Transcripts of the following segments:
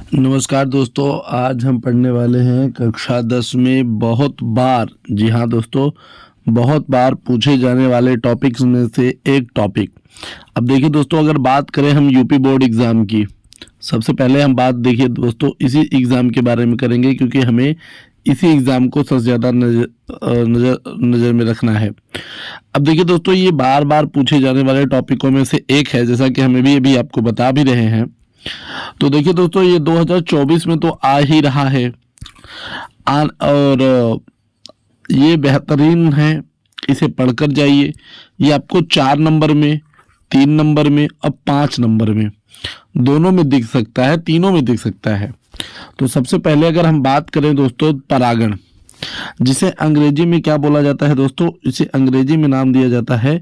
नमस्कार दोस्तों, आज हम पढ़ने वाले हैं कक्षा 10 में बहुत बार, जी हाँ दोस्तों, बहुत बार पूछे जाने वाले टॉपिक्स में से एक टॉपिक। अब देखिए दोस्तों, अगर बात करें हम यूपी बोर्ड एग्ज़ाम की, सबसे पहले हम बात देखिए दोस्तों इसी एग्ज़ाम के बारे में करेंगे, क्योंकि हमें इसी एग्ज़ाम को सबसे ज़्यादा नज़र में रखना है। अब देखिए दोस्तों, ये बार बार पूछे जाने वाले टॉपिकों में से एक है, जैसा कि हमें भी अभी आपको बता भी रहे हैं। तो देखिए दोस्तों, ये 2024 में तो आ ही रहा है और ये बेहतरीन है, इसे पढ़कर जाइए। ये आपको 4 नंबर में, 3 नंबर में और 5 नंबर में, दोनों में दिख सकता है, तीनों में दिख सकता है। तो सबसे पहले अगर हम बात करें दोस्तों परागण, जिसे अंग्रेजी में क्या बोला जाता है दोस्तों, इसे अंग्रेजी में नाम दिया जाता है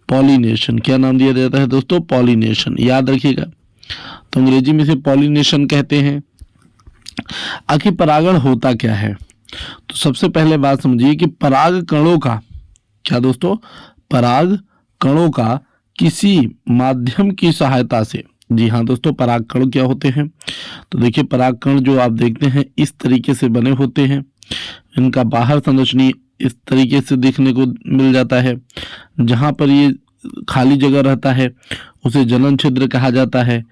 पॉलिनेशन। क्या नाम दिया जाता है दोस्तों? पॉलिनेशन, याद रखिएगा। तो अंग्रेजी में इसे पॉलिनेशन कहते हैं। आखिर परागण होता क्या है? तो सबसे पहले बात समझिए कि पराग कणों का, क्या दोस्तों, पराग कणों का किसी माध्यम की सहायता से, जी हाँ दोस्तों, पराग कण क्या होते हैं? तो देखिए, पराग कण जो आप देखते हैं इस तरीके से बने होते हैं। इनका बाहर संरचनी इस तरीके से देखने को मिल जाता है। जहाँ पर ये खाली जगह रहता है उसे जनन छिद्र कहा जाता है।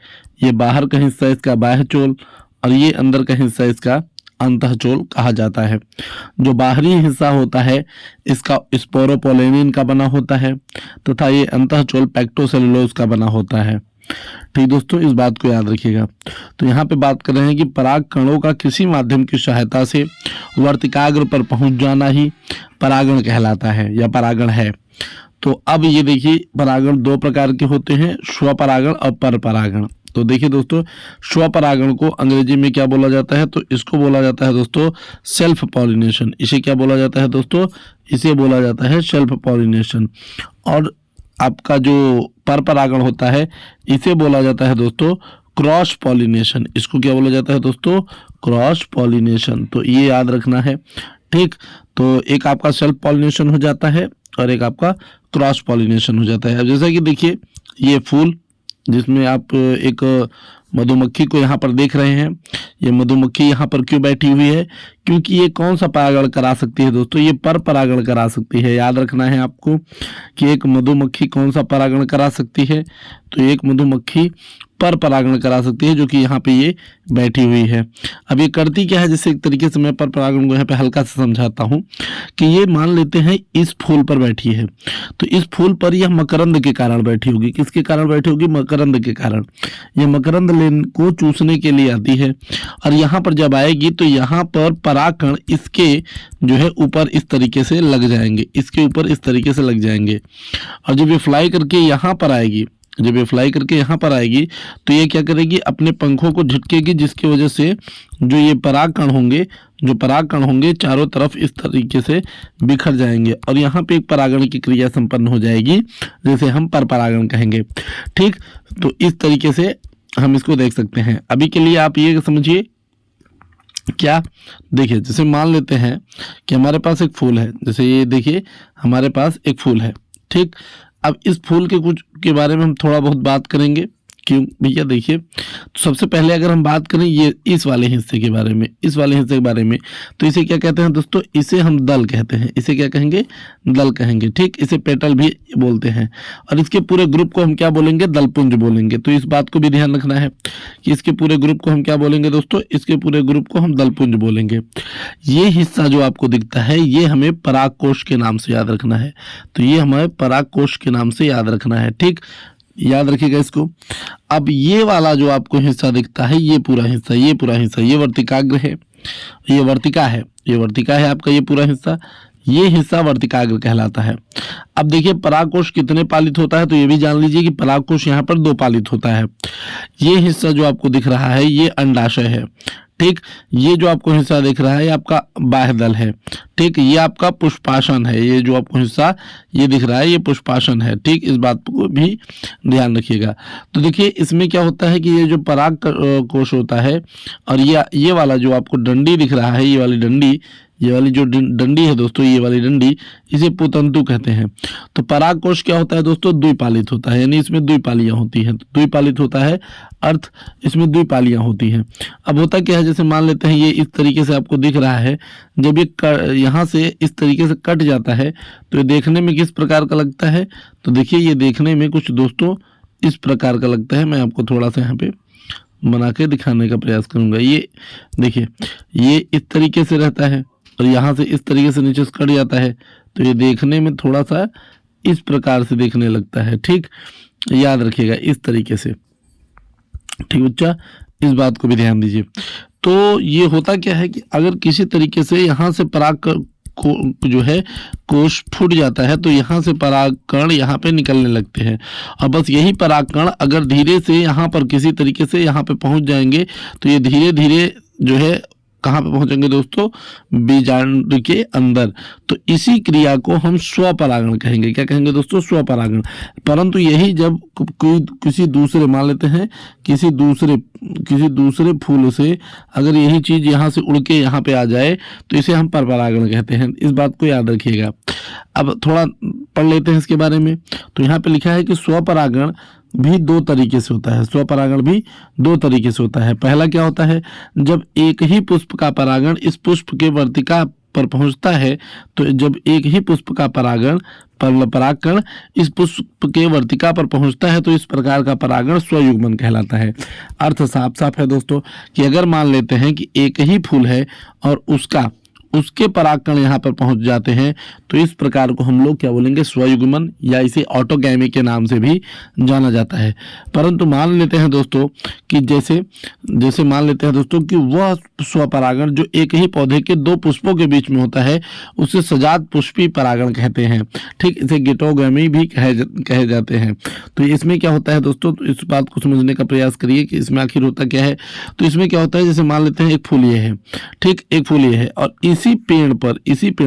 ये बाहर का हिस्सा इसका बाह्य चोल और ये अंदर का हिस्सा इसका अंतःचोल कहा जाता है। जो बाहरी हिस्सा होता है इसका स्पोरोपोलेनिन का बना होता है तथा ये अंतःचोल पैक्टोसेलुलोज का बना होता है। ठीक दोस्तों, इस बात को याद रखिएगा। तो यहाँ पे बात कर रहे हैं कि पराग कणों का किसी माध्यम की सहायता से वर्तिकाग्र पर पहुंच जाना ही परागण कहलाता है या परागण है। तो अब ये देखिए, परागण दो प्रकार के होते हैं, स्वपरागण और परपरागण। तो देखिए दोस्तों, स्वपरागण को अंग्रेजी में क्या बोला जाता है? तो इसको बोला जाता है दोस्तों सेल्फ पॉलिनेशन। इसे क्या बोला जाता है दोस्तों? इसे बोला जाता है सेल्फ पॉलिनेशन। और आपका जो परपरागण होता है इसे बोला जाता है दोस्तों क्रॉस पॉलिनेशन। इसको क्या बोला जाता है दोस्तों? Cross pollination. तो ये याद रखना है। ठीक, तो एक आपका सेल्फ पॉलिनेशन हो जाता है और एक आपका क्रॉस पॉलिनेशन हो जाता है। अब जैसा कि देखिए, ये फूल जिसमें आप एक मधुमक्खी को यहाँ पर देख रहे हैं, ये मधुमक्खी यहाँ पर क्यों बैठी हुई है? क्योंकि ये कौन सा परागण करा सकती है दोस्तों? ये पर परागण करा सकती है। याद रखना है आपको कि एक मधुमक्खी कौन सा परागण करा सकती है? तो एक मधुमक्खी पर परागण करा सकती है, जो कि यहाँ पे ये बैठी हुई है। अब ये करती क्या है? जैसे एक तरीके से मैं पर परागण को यहाँ पे हल्का से समझाता हूँ कि ये मान लेते हैं इस फूल पर बैठी है, तो इस फूल पर यह मकरंद के कारण बैठी होगी। किसके कारण बैठी होगी? मकरंद के कारण। यह मकरंद लेन को चूसने के लिए आती है और यहाँ पर जब आएगी तो यहाँ पर परागकण इसके जो है ऊपर इस तरीके से लग जाएंगे, इसके ऊपर इस तरीके से लग जाएंगे। और जब ये फ्लाई करके यहाँ पर आएगी, जब ये फ्लाई करके यहाँ पर आएगी तो ये क्या करेगी? अपने पंखों को झटकेगी, जिसकी वजह से जो ये परागकण होंगे, जो परागकण होंगे चारों तरफ इस तरीके से बिखर जाएंगे और यहाँ पे एक परागण की क्रिया संपन्न हो जाएगी, जैसे हम परपरागण कहेंगे। ठीक, तो इस तरीके से हम इसको देख सकते हैं। अभी के लिए आप ये समझिए, क्या देखिए, जैसे मान लेते हैं कि हमारे पास एक फूल है, जैसे ये देखिए हमारे पास एक फूल है। ठीक, अब इस फूल के कुछ के बारे में हम थोड़ा बहुत बात करेंगे। क्यों भैया? देखिए, तो सबसे पहले अगर हम बात करें ये इस वाले हिस्से के बारे में, इस वाले हिस्से के बारे में, तो इसे क्या कहते हैं दोस्तों? इसे हम दल कहते हैं। इसे क्या कहेंगे? दल कहेंगे। ठीक, इसे पेटल भी बोलते हैं और इसके पूरे ग्रुप को हम क्या बोलेंगे? दलपुंज बोलेंगे। तो इस बात को भी ध्यान रखना है कि इसके पूरे ग्रुप को हम क्या बोलेंगे दोस्तों? इसके पूरे ग्रुप को हम दलपुंज बोलेंगे। ये हिस्सा जो आपको दिखता है ये हमें परागकोश के नाम से याद रखना है। तो ये हमें परागकोश के नाम से याद रखना है। ठीक, याद रखिएगा इसको। अब ये वाला जो आपको हिस्सा दिखता है, ये पूरा हिस्सा, ये पूरा हिस्सा, ये वर्तिकाग्र है, ये वर्तिका है, ये वर्तिका है आपका, ये पूरा हिस्सा, ये हिस्सा वर्तिकाग्र कहलाता है। अब देखिए, परागकोश कितने पालित होता है? तो ये भी जान लीजिए कि परागकोश यहाँ पर 2 पालित होता है। ये हिस्सा जो आपको दिख रहा है ये अंडाशय है। ठीक, ये जो आपको हिस्सा दिख रहा है ये आपका बाह्यदल है। ठीक, ये आपका पुष्पासन है। ये जो आपको हिस्सा ये दिख रहा है ये पुष्पासन है। ठीक, इस बात को भी ध्यान रखिएगा। तो देखिए, इसमें क्या होता है कि ये जो पराग कोश होता है और ये वाला जो आपको डंडी दिख रहा है, ये वाली डंडी, ये वाली जो डंडी है दोस्तों, ये वाली डंडी, इसे पुतंतु कहते हैं। तो परागकोश क्या होता है दोस्तों, द्विपालित होता है, यानी इसमें द्विपालियां होती हैं। द्विपालित होता है अर्थ इसमें द्विपालियां होती हैं। अब होता क्या है, जैसे मान लेते हैं ये इस तरीके से आपको दिख रहा है, जब ये यहाँ से इस तरीके से कट जाता है तो ये देखने में किस प्रकार का लगता है, तो देखिए ये देखने में कुछ दोस्तों इस प्रकार का लगता है। मैं आपको थोड़ा सा यहाँ पे बना के दिखाने का प्रयास करूंगा। ये देखिए, ये इस तरीके से रहता है और यहाँ से इस तरीके से नीचे से कट जाता है, तो ये देखने में थोड़ा सा इस प्रकार से देखने लगता है। ठीक, याद रखिएगा इस तरीके से। ठीक बच्चा, इस बात को भी ध्यान दीजिए। तो ये होता क्या है कि अगर किसी तरीके से यहाँ से पराग को जो है कोश फूट जाता है, तो यहाँ से परागकण यहाँ पे निकलने लगते हैं, और बस यही परागकण अगर धीरे से यहाँ पर किसी तरीके से यहाँ पे पहुँच जाएंगे, तो ये धीरे धीरे जो है कहाँ पे पहुंचेंगे दोस्तों, बीजांड के अंदर। तो इसी क्रिया को हम स्वपरागण कहेंगे। क्या कहेंगे दोस्तों, स्वपरागण। परंतु यही जब किसी दूसरे, मान लेते हैं किसी दूसरे फूल से अगर यही चीज यहाँ से उड़ के यहाँ पे आ जाए, तो इसे हम परपरागण कहते हैं। इस बात को याद रखिएगा। अब थोड़ा पढ़ लेते हैं इसके बारे में। तो यहाँ पे लिखा है कि स्वपरागण भी दो तरीके से होता है। स्वपरागण भी दो तरीके से होता है। पहला क्या होता है, जब एक ही पुष्प का परागण इस पुष्प के वर्तिका पर पहुंचता है, तो जब एक ही पुष्प का परागकण इस पुष्प के वर्तिका पर पहुंचता है, तो इस प्रकार का परागण स्वयुग्मन कहलाता है। अर्थ साफ साफ है दोस्तों कि अगर मान लेते हैं कि एक ही फूल है और उसके परागकण यहाँ पर पहुंच जाते हैं, तो इस प्रकार को हम लोग क्या बोलेंगे, स्वयुग्मन, या इसे ऑटोगैमी के नाम से भी जाना जाता है। परंतु मान लेते हैं दोस्तों कि जैसे मान लेते हैं दोस्तों कि वह स्वपरागण जो एक ही पौधे के दो पुष्पों के बीच में होता है, उसे सजात पुष्पी परागण कहते हैं। ठीक, इसे गिटोगैमी भी कहे जाते हैं। तो इसमें क्या होता है दोस्तों, तो इस बात को समझने का प्रयास करिए कि इसमें आखिर होता क्या है। तो इसमें क्या होता है, जैसे मान लेते हैं एक फूल ये है, ठीक, एक फूल ये है, और इसी पेड़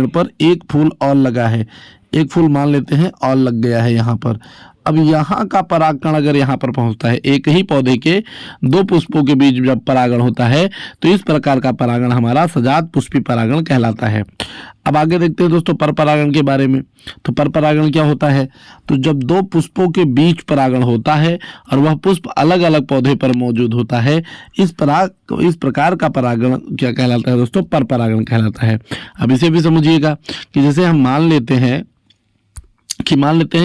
पर एक फूल और लगा है। एक फूल मान लेते हैं और लग गया है यहाँ पर। अब यहाँ का परागकण अगर यहाँ पर पहुंचता है, एक ही पौधे के दो पुष्पों के बीच जब परागण होता है, तो इस प्रकार का परागण हमारा सजात पुष्पी परागण कहलाता है। अब आगे देखते हैं दोस्तों परपरागण के बारे में। तो परपरागण क्या होता है, तो जब दो पुष्पों के बीच परागण होता है और वह पुष्प अलग अलग पौधे पर मौजूद होता है, इस प्रकार का परागण क्या कहलाता है दोस्तों, परपरागण कहलाता है। अब इसे भी समझिएगा कि जैसे हम मान लेते हैं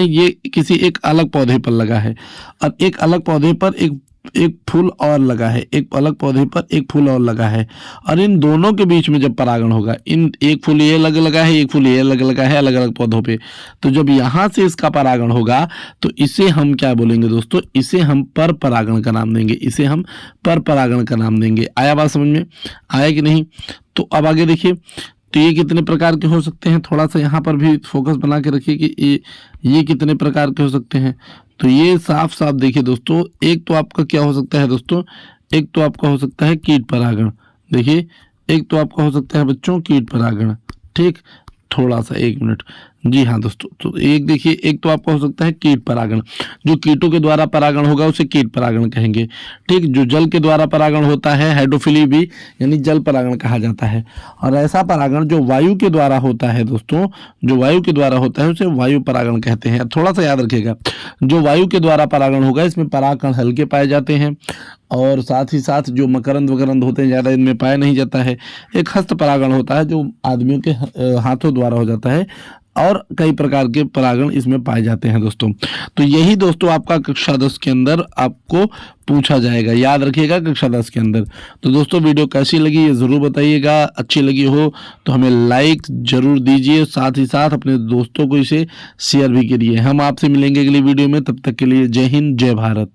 ये किसी एक अलग पौधे पर लगा है और एक अलग पौधे पर एक फूल और लगा है, एक अलग पौधे पर एक फूल और लगा है, और इन दोनों के बीच में जब परागण होगा, एक फूल ये अलग लगा है, एक फूल ये अलग लगा है, अलग अलग पौधों पे, तो जब यहाँ से इसका परागण होगा, तो इसे हम क्या बोलेंगे दोस्तों, इसे हम परपरागण का नाम देंगे। इसे हम परपरागण का नाम देंगे। आया बात समझ में, आया कि नहीं? तो अब आगे देखिए, तो ये कितने प्रकार के हो सकते हैं, थोड़ा सा यहाँ पर भी फोकस बना के रखिए कि ये कितने प्रकार के हो सकते हैं। तो ये साफ साफ देखिए दोस्तों, एक तो आपका क्या हो सकता है दोस्तों, एक तो आपका हो सकता है कीट परागण। देखिए, एक तो आपका हो सकता है बच्चों कीट परागण। ठीक, थोड़ा सा एक मिनट, जी हाँ दोस्तों, तो एक देखिए, एक तो आपका हो सकता है कीट परागण, जो कीटों के द्वारा परागण होगा उसे कीट परागण कहेंगे। ठीक, जो जल के द्वारा परागण होता है, हाइड्रोफिली भी, यानी जल परागण कहा जाता है। और ऐसा परागण जो वायु के द्वारा होता है दोस्तों, जो वायु के द्वारा होता है उसे वायु परागण कहते हैं। थोड़ा सा याद रखिएगा, जो वायु के द्वारा परागण होगा इसमें परागकण हल्के पाए जाते हैं, और साथ ही साथ जो मकरंद वकरंद होते हैं ज़्यादा इनमें पाया नहीं जाता है। एक हस्त परागण होता है जो आदमियों के हाथों द्वारा हो जाता है, और कई प्रकार के परागण इसमें पाए जाते हैं दोस्तों। तो यही दोस्तों आपका कक्षा 10 के अंदर आपको पूछा जाएगा, याद रखिएगा कक्षा 10 के अंदर। तो दोस्तों वीडियो कैसी लगी ये ज़रूर बताइएगा, अच्छी लगी हो तो हमें लाइक ज़रूर दीजिए, साथ ही साथ अपने दोस्तों को इसे शेयर भी करिए। हम आपसे मिलेंगे अगली वीडियो में, तब तक के लिए जय हिंद, जय भारत।